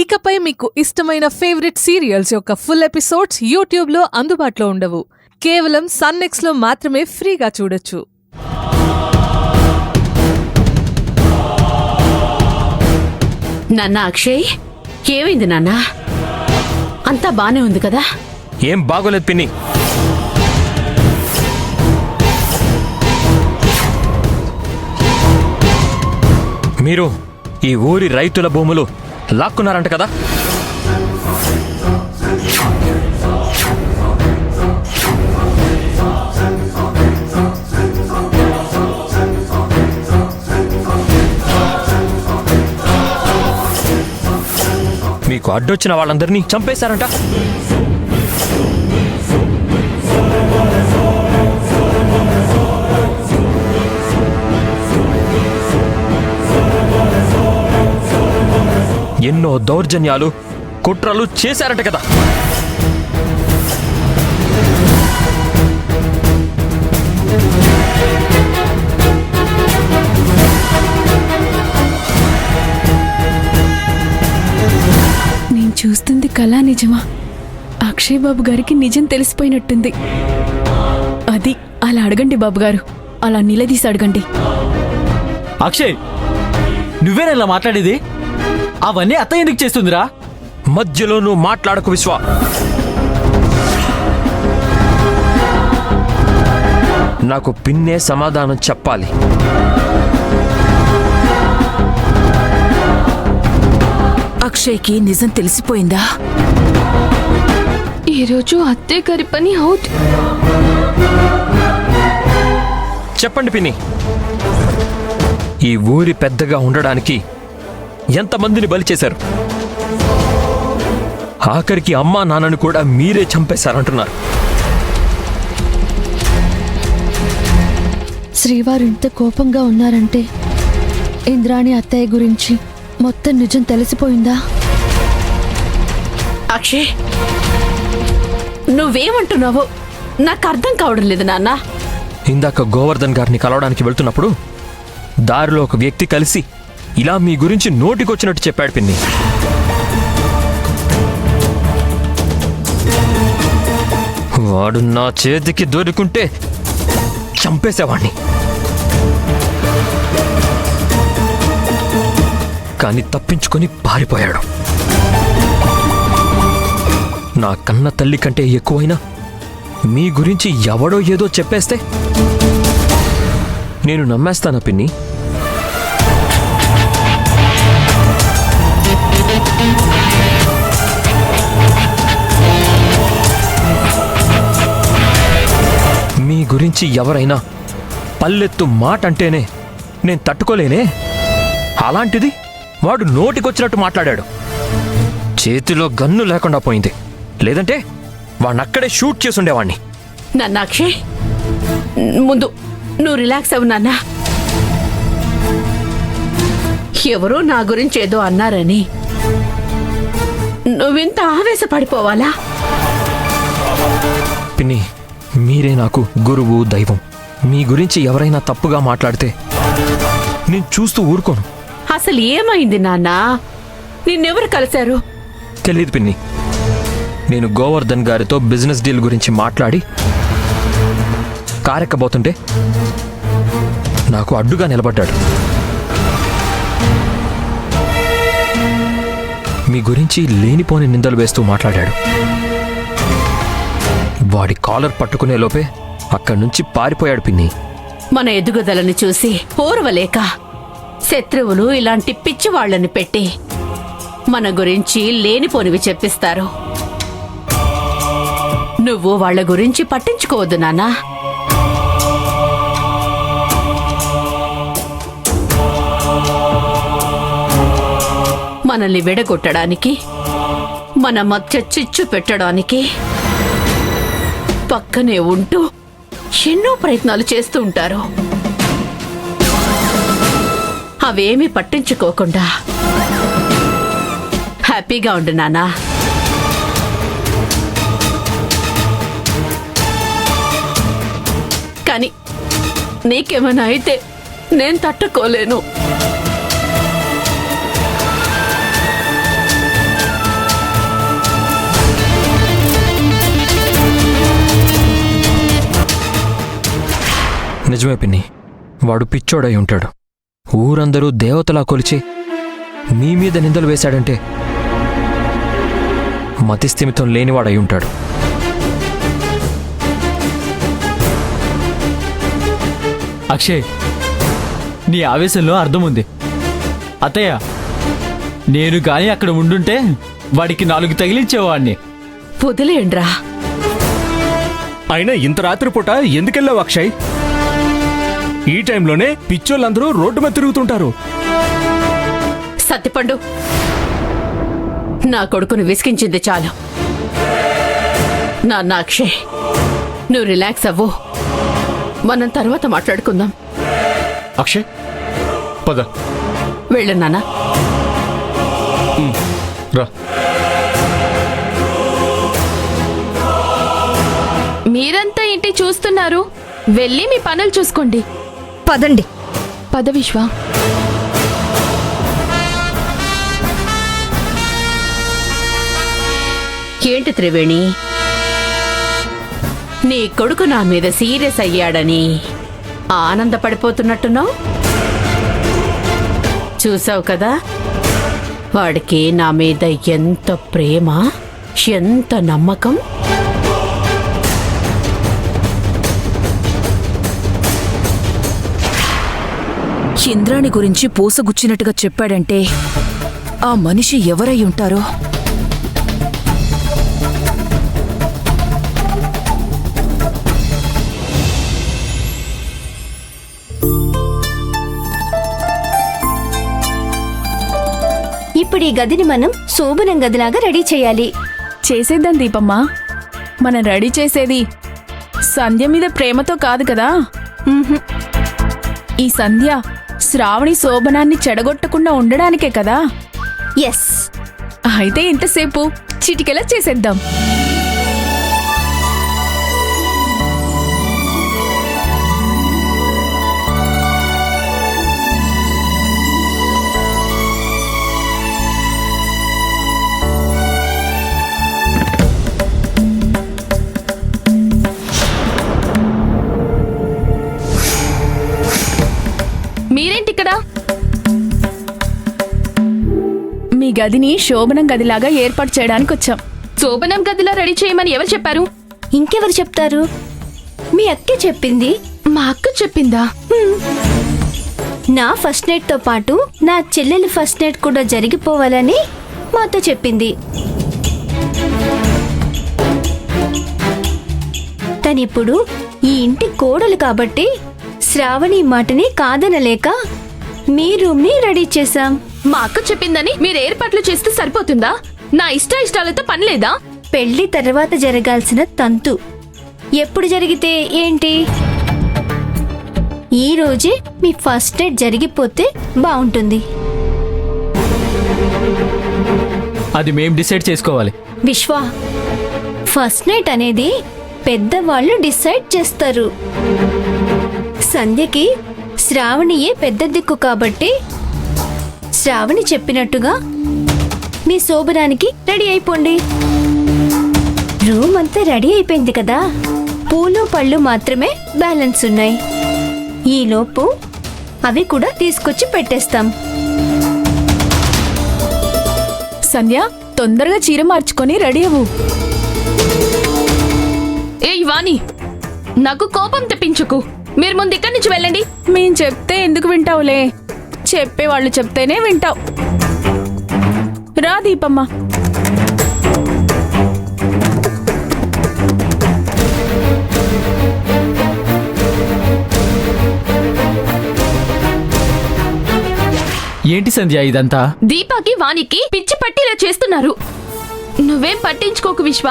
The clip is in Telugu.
ఇకపై మీకు ఇష్టమైన ఫేవరెట్ సీరియల్స్ యొక్క ఫుల్ ఎపిసోడ్స్ యూట్యూబ్లో అందుబాటులో ఉండవు. కేవలం సన్నెక్స్లో మాత్రమే ఫ్రీగా చూడొచ్చు. నాన్న అక్షయ్, ఏమైంది నాన్న? అంతా బానే ఉంది కదా? ఏం బాగోలేదు పిన్ని. మీరు ఈ ఊరి రైతుల భూములు లాక్కున్నారంట కదా? మీకు అడ్డొచ్చిన వాళ్ళందరినీ చంపేశారంట. ఎన్నో దౌర్జన్యాలు, కుట్రలు చేశారట కదా? నేను చూస్తుంది కళా నిజమా? అక్షయ్ బాబు గారికి నిజం తెలిసిపోయినట్టుంది. అది అలా అడగండి బాబు గారు, అలా నిలదీసి అడగండి. అక్షయ్, నువ్వేనా మాట్లాడేది? అవన్నీ అత్త ఎందుకు చేస్తుందిరా? మధ్యలో నువ్వు మాట్లాడకు విశ్వ. నాకు పిన్నే సమాధానం చెప్పాలి. అక్షయ్కి నిజం తెలిసిపోయిందా? ఈరోజు అత్తయ్య గారి పని అవుట్. చెప్పండి పిన్ని, ఈ ఊరి పెద్దగా ఉండడానికి ఎంతమందిని బలి చేశారు? ఆఖరికి అమ్మా నాన్నను కూడా మీరే చంపేశారంటున్నారు. శ్రీవారు ఇంత కోపంగా ఉన్నారంటే ఇంద్రాణి అత్తయ్య గురించి మొత్తం నిజం తెలిసిపోయిందా? అక్షయ్, నువ్వేమంటున్నావో నాకు అర్థం కావడం లేదు నాన్న. ఇందాక గోవర్ధన్ గారిని కలవడానికి వెళ్తున్నప్పుడు దారిలో ఒక వ్యక్తి కలిసి ఇలా మీ గురించి నోటికొచ్చినట్టు చెప్పాడు పిన్ని. వాడు నా చేతికి దొరికుంటే చంపేసేవాణ్ణి. కానీ తప్పించుకొని పారిపోయాడు. నా కన్న తల్లి కంటే ఎక్కువైనా మీ గురించి ఎవడో ఏదో చెప్పేస్తే నేను నమ్మేస్తానా పిన్ని? మీ గురించి ఎవరైనా పల్లెత్తు మాట అంటేనే నేను తట్టుకోలేనే. అలాంటిది వాడు నోటికొచ్చినట్టు మాట్లాడాడు. చేతిలో గన్ను లేకుండా పోయింది, లేదంటే వాణ్ణక్కడే షూట్ చేసుండేవాణ్ణి. నాన్న అక్షయ్, ముందు నువ్వు రిలాక్స్ అవ్వు నాన్న. ఎవరో నా గురించి ఏదో అన్నారని నువ్వింత ఆవేశపడిపోవాలా? పిన్ని, మీరే నాకు గురువు, దైవం. మీ గురించి ఎవరైనా తప్పుగా మాట్లాడితే నేను చూస్తూ ఊరుకోను. అసలు ఏమైంది నాన్న? నిన్నెవరు కలిశారు? తెలీదు పిన్ని. నేను గోవర్ధన్ గారితో బిజినెస్ డీల్ గురించి మాట్లాడి కారెక్కబోతుంటే నాకు అడ్డుగా నిలబడ్డాడు. మీ గురించి లేనిపోని నిందలు వేస్తూ మాట్లాడాడు. వాడి కాలర్ పట్టుకునే లోపే అక్కడి నుంచి పారిపోయాడు పిన్ని. మన ఎదుగుదలని చూసి ఓర్వలేక శత్రువులు ఇలాంటి పిచ్చి వాళ్ళని పెట్టి మన గురించి లేనిపోనివి చెప్పిస్తారు. నువ్వు వాళ్ళ గురించి పట్టించుకోవద్దు నాన్నా. మనల్ని విడగొట్టడానికి, మన మధ్య చిచ్చు పెట్టడానికి పక్కనే ఉంటూ ఎన్నో ప్రయత్నాలు చేస్తూ ఉంటారు. అవేమీ పట్టించుకోకుండా హ్యాపీగా ఉండు నాన్నా. కానీ నీకేమైనా అయితే నేను తట్టుకోలేను. నిజమే పిన్ని, వాడు పిచ్చోడై ఉంటాడు. ఊరందరూ దేవతలా కొలిచి మీ మీద నిందలు వేశాడంటే మతిస్థిమితం లేనివాడై ఉంటాడు. అక్షయ్, నీ ఆవేశంలో అర్థం ఉంది. అత్తయ్య, నేను గాని అక్కడ ఉండుంటే వాడికి 4 తగిలించేవాడిని. వదిలేయండ్రా. అయినా ఇంత రాత్రిపూట ఎందుకెళ్ళావు అక్షయ్? ఈ టైంలోనే పిచ్చోళ్ళందరూ రోడ్డు మీద తిరుగుతుంటారు. సత్తిపండు, నా కొడుకును విసిగించింది చాలు. నాన్న అక్షయ్, నువ్వు రిలాక్స్ అవ్వు. మనం తర్వాత మాట్లాడుకుందాం. అక్షయ్ పద. వెళ్ళు నాన్న. రా. మీరంతా ఏంటి చూస్తున్నారు? వెళ్ళి మీ పనులు చూసుకోండి. పదండి. పద విశ్వ. ఏంటి త్రివేణి, నీ కొడుకు నా మీద సీరియస్ అయ్యాడని ఆనందపడిపోతున్నట్టున్నావు? చూసావు కదా, వాడికి నా మీద ఎంత ప్రేమ, ఎంత నమ్మకం. ఇంద్రాణి గురించి పూసగుచ్చినట్టుగా చెప్పాడంటే ఆ మనిషి ఎవరై ఉంటారో. ఇప్పుడు ఈ గదిని మనం శోభనం గదిలాగా రెడీ చేయాలి. చేసేద్దాం దీపమ్మ. మనం రెడీ చేసేది సంధ్య మీద ప్రేమతో కాదు కదా. ఈ సంధ్య శ్రావణి శోభనాన్ని చెడగొట్టకుండా ఉండడానికే కదా. ఎస్. అయితే ఇంతసేపు చిటికెలా చేసేద్దాం. మీరేంటిక్కడ? మీ గదిని శోభనం గదిలాగా ఏర్పాటు చేయడానికి వచ్చాం. శోభనం గదిలా రెడీ చేయమని ఎవరు చెప్పారు? ఇంకెవరు చెప్తారు? మీ అక్కే చెప్పింది. మా అక్క చెప్పిందా? నా ఫస్ట్ నైట్ తో పాటు నా చెల్లెలి ఫస్ట్ నైట్ కూడా జరిగిపోవాలని మాతో చెప్పింది. తనిప్పుడు ఈ ఇంటి కోడలు కాబట్టి శ్రావణి మాటని కాదనలేక మీ రూమ్ ని రెడీ చేశాం. మా అక్క చెప్పిందని మీరు ఏర్పాట్లు చేస్తే సరిపోతుందా? నా ఇష్టాలతో పని లేదా? పెళ్లి తర్వాత జరగాల్సిన తంతు ఎప్పుడు జరిగితే ఏంటి? ఈ రోజే మీ ఫస్ట్ నైట్ జరిగిపోతే బాగుంటుంది. అది మేం డిసైడ్ చేసుకోవాలి. విశ్వ, ఫస్ట్ నైట్ అనేది పెద్దవాళ్ళు డిసైడ్ చేస్తారు. సంధ్యకి శ్రావణియే పెద్ద దిక్కు కాబట్టి శ్రావణి చెప్పినట్టుగా మీ శోభనానికి రెడీ అయిపోండి. రూమ్ అంతా రెడీ అయిపోయింది కదా, పూలు పళ్ళు మాత్రమే బ్యాలెన్స్ ఉన్నాయి. ఈలోపు అవి కూడా తీసుకొచ్చి పెట్టేస్తాం. సంధ్య, తొందరగా చీర మార్చుకొని రెడీ అవ్వు. ఏయ్ వాణి, నాకు కోపం తెప్పించుకు. మీరు ముందు ఇక్కడి నుంచి వెళ్ళండి. మేం చెప్తే ఎందుకు వింటావులే, చెప్పేవాళ్ళు చెప్తేనే వింటావు. రా దీపమ్మ. ఏంటి సంధ్య ఇదంతా? దీపాకి వానికి పిచ్చి పట్టి ఇలా చేస్తున్నారు. నువ్వేం పట్టించుకోకు విశ్వ.